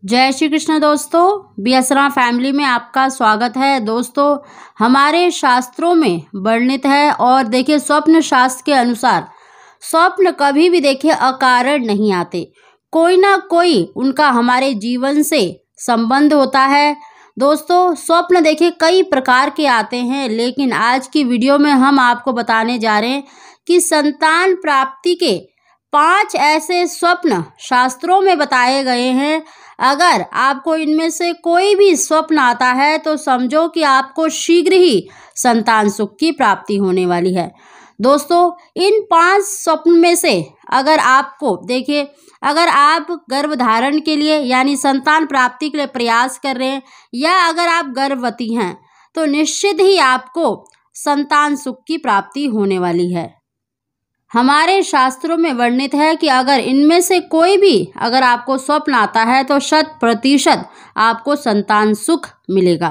जय श्री कृष्ण दोस्तों, बीएसरा फैमिली में आपका स्वागत है। दोस्तों, हमारे शास्त्रों में वर्णित है और देखिए स्वप्न शास्त्र के अनुसार स्वप्न कभी भी देखिए अकारण नहीं आते, कोई ना कोई उनका हमारे जीवन से संबंध होता है। दोस्तों, स्वप्न देखिए कई प्रकार के आते हैं, लेकिन आज की वीडियो में हम आपको बताने जा रहे हैं कि संतान प्राप्ति के 5 ऐसे स्वप्न शास्त्रों में बताए गए हैं। अगर आपको इनमें से कोई भी स्वप्न आता है तो समझो कि आपको शीघ्र ही संतान सुख की प्राप्ति होने वाली है। दोस्तों, इन 5 स्वप्न में से अगर आपको देखिए, अगर आप गर्भधारण के लिए यानी संतान प्राप्ति के लिए प्रयास कर रहे हैं या अगर आप गर्भवती हैं तो निश्चित ही आपको संतान सुख की प्राप्ति होने वाली है। हमारे शास्त्रों में वर्णित है कि अगर इनमें से कोई भी अगर आपको स्वप्न आता है तो 100% आपको संतान सुख मिलेगा।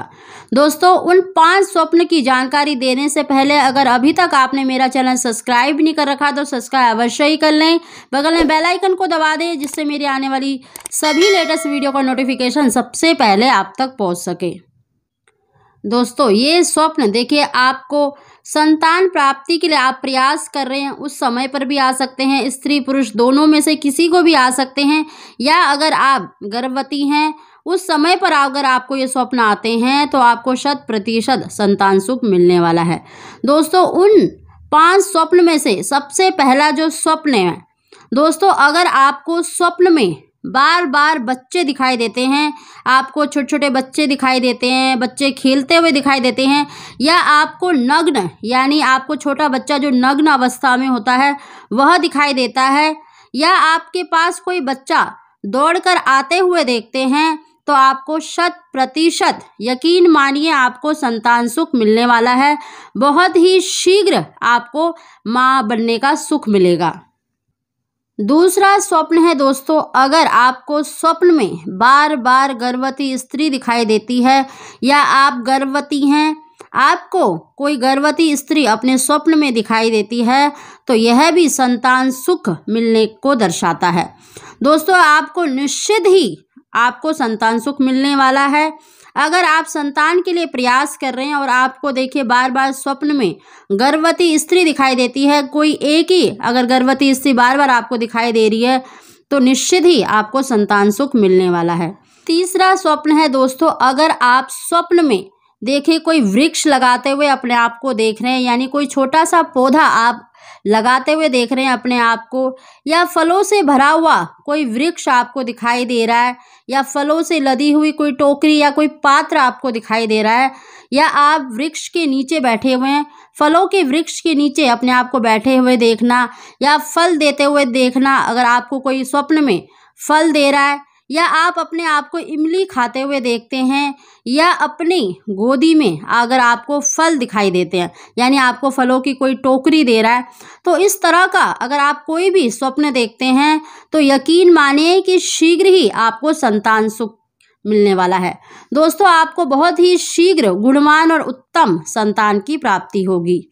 दोस्तों, उन 5 स्वप्न की जानकारी देने से पहले अगर अभी तक आपने मेरा चैनल सब्सक्राइब नहीं कर रखा तो सब्सक्राइब अवश्य ही कर लें। बगल में बेल आइकन को दबा दें जिससे मेरी आने वाली सभी लेटेस्ट वीडियो का नोटिफिकेशन सबसे पहले आप तक पहुँच सके। दोस्तों, ये स्वप्न देखिए आपको संतान प्राप्ति के लिए आप प्रयास कर रहे हैं उस समय पर भी आ सकते हैं, स्त्री पुरुष दोनों में से किसी को भी आ सकते हैं, या अगर आप गर्भवती हैं उस समय पर अगर आपको ये स्वप्न आते हैं तो आपको 100% संतान सुख मिलने वाला है। दोस्तों, उन 5 स्वप्न में से सबसे पहला जो स्वप्न है दोस्तों, अगर आपको स्वप्न में बार बार बच्चे दिखाई देते हैं, आपको छोटे छोटे बच्चे दिखाई देते हैं, बच्चे खेलते हुए दिखाई देते हैं, या आपको नग्न यानी आपको छोटा बच्चा जो नग्न अवस्था में होता है वह दिखाई देता है, या आपके पास कोई बच्चा दौड़कर आते हुए देखते हैं तो आपको 100% यकीन मानिए आपको संतान सुख मिलने वाला है। बहुत ही शीघ्र आपको माँ बनने का सुख मिलेगा। दूसरा स्वप्न है दोस्तों, अगर आपको स्वप्न में बार बार गर्भवती स्त्री दिखाई देती है या आप गर्भवती हैं, आपको कोई गर्भवती स्त्री अपने स्वप्न में दिखाई देती है तो यह भी संतान सुख मिलने को दर्शाता है। दोस्तों, आपको निश्चित ही आपको संतान सुख मिलने वाला है। अगर आप संतान के लिए प्रयास कर रहे हैं और आपको देखिए बार बार स्वप्न में गर्भवती स्त्री दिखाई देती है, कोई एक ही अगर गर्भवती स्त्री बार बार आपको दिखाई दे रही है तो निश्चित ही आपको संतान सुख मिलने वाला है। तीसरा स्वप्न है दोस्तों, अगर आप स्वप्न में देखिए कोई वृक्ष लगाते हुए अपने आप को देख रहे हैं, यानी कोई छोटा सा पौधा आप लगाते हुए देख रहे हैं अपने आप को, या फलों से भरा हुआ कोई वृक्ष आपको दिखाई दे रहा है, या फलों से लदी हुई कोई टोकरी या कोई पात्र आपको दिखाई दे रहा है, या आप वृक्ष के नीचे बैठे हुए हैं, फलों के वृक्ष के नीचे अपने आप को बैठे हुए देखना या फल देते हुए देखना, अगर आपको कोई स्वप्न में फल दे रहा है, या आप अपने आप को इमली खाते हुए देखते हैं, या अपनी गोदी में अगर आपको फल दिखाई देते हैं यानी आपको फलों की कोई टोकरी दे रहा है, तो इस तरह का अगर आप कोई भी स्वप्न देखते हैं तो यकीन मानिए कि शीघ्र ही आपको संतान सुख मिलने वाला है। दोस्तों, आपको बहुत ही शीघ्र गुणवान और उत्तम संतान की प्राप्ति होगी।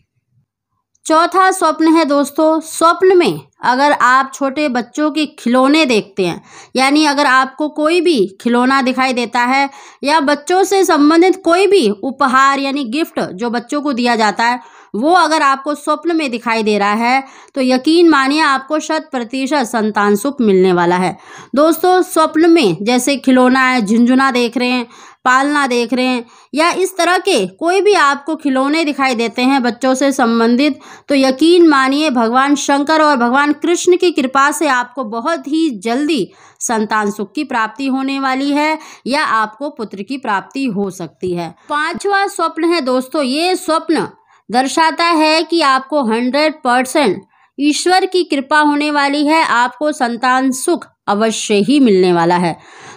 चौथा स्वप्न है दोस्तों, स्वप्न में अगर आप छोटे बच्चों के खिलौने देखते हैं, यानी अगर आपको कोई भी खिलौना दिखाई देता है या बच्चों से संबंधित कोई भी उपहार यानी गिफ्ट जो बच्चों को दिया जाता है वो अगर आपको स्वप्न में दिखाई दे रहा है तो यकीन मानिए आपको 100% संतान सुख मिलने वाला है। दोस्तों, स्वप्न में जैसे खिलौना है, झुनझुना देख रहे हैं, पालना देख रहे हैं, या इस तरह के कोई भी आपको खिलौने दिखाई देते हैं बच्चों से संबंधित, तो यकीन मानिए भगवान शंकर और भगवान कृष्ण की कृपा से आपको बहुत ही जल्दी संतान सुख की प्राप्ति होने वाली है, या आपको पुत्र की प्राप्ति हो सकती है। 5वां स्वप्न है दोस्तों, ये स्वप्न दर्शाता है कि आपको 100% ईश्वर की कृपा होने वाली है, आपको संतान सुख अवश्य ही मिलने वाला है।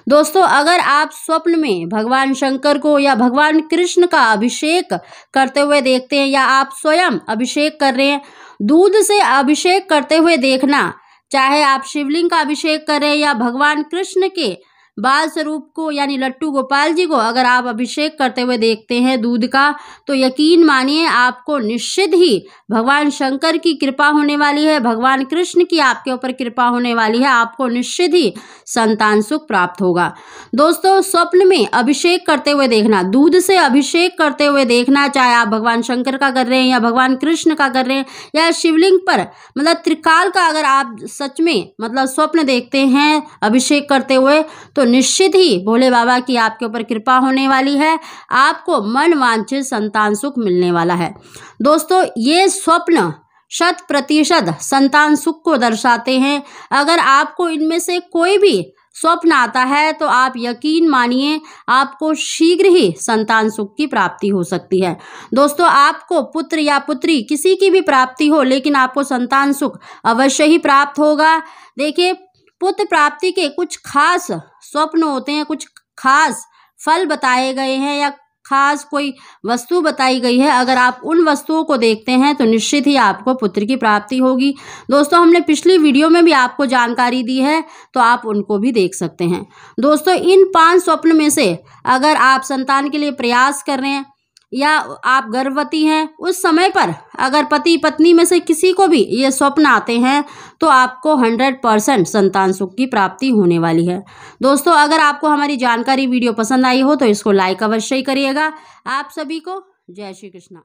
दोस्तों, अगर आप स्वप्न में भगवान शंकर को या भगवान कृष्ण का अभिषेक करते हुए देखते हैं, या आप स्वयं अभिषेक कर रहे हैं, दूध से अभिषेक करते हुए देखना, चाहे आप शिवलिंग का अभिषेक करें या भगवान कृष्ण के बाल स्वरूप को यानी लट्टू गोपाल जी को अगर आप अभिषेक करते हुए देखते हैं दूध का, तो यकीन मानिए आपको निश्चित ही भगवान शंकर की कृपा होने वाली है, भगवान कृष्ण की आपके ऊपर कृपा होने वाली है, आपको निश्चित ही संतान सुख प्राप्त होगा। दोस्तों, स्वप्न में अभिषेक करते हुए देखना, दूध से अभिषेक करते हुए देखना, चाहे आप भगवान शंकर का कर रहे हैं या भगवान कृष्ण का कर रहे हैं या शिवलिंग पर मतलब त्रिकाल का अगर आप सच में मतलब स्वप्न देखते हैं अभिषेक करते हुए, तो निश्चित ही भोले बाबा की आपके ऊपर कृपा होने वाली है, आपको मन वांछित संतान सुख मिलने वाला है। दोस्तों, ये स्वप्न 100% संतान सुख को दर्शाते हैं। अगर आपको इनमें से कोई भी स्वप्न आता है तो आप यकीन मानिए आपको शीघ्र ही संतान सुख की प्राप्ति हो सकती है। दोस्तों, आपको पुत्र या पुत्री किसी की भी प्राप्ति हो, लेकिन आपको संतान सुख अवश्य ही प्राप्त होगा। देखिए, पुत्र प्राप्ति के कुछ खास स्वप्न होते हैं, कुछ खास फल बताए गए हैं या खास कोई वस्तु बताई गई है। अगर आप उन वस्तुओं को देखते हैं तो निश्चित ही आपको पुत्र की प्राप्ति होगी। दोस्तों, हमने पिछली वीडियो में भी आपको जानकारी दी है, तो आप उनको भी देख सकते हैं। दोस्तों, इन 5 स्वप्न में से अगर आप संतान के लिए प्रयास कर रहे हैं या आप गर्भवती हैं, उस समय पर अगर पति पत्नी में से किसी को भी ये स्वप्न आते हैं तो आपको 100% संतान सुख की प्राप्ति होने वाली है। दोस्तों, अगर आपको हमारी जानकारी वीडियो पसंद आई हो तो इसको लाइक अवश्य ही करिएगा। आप सभी को जय श्री कृष्णा।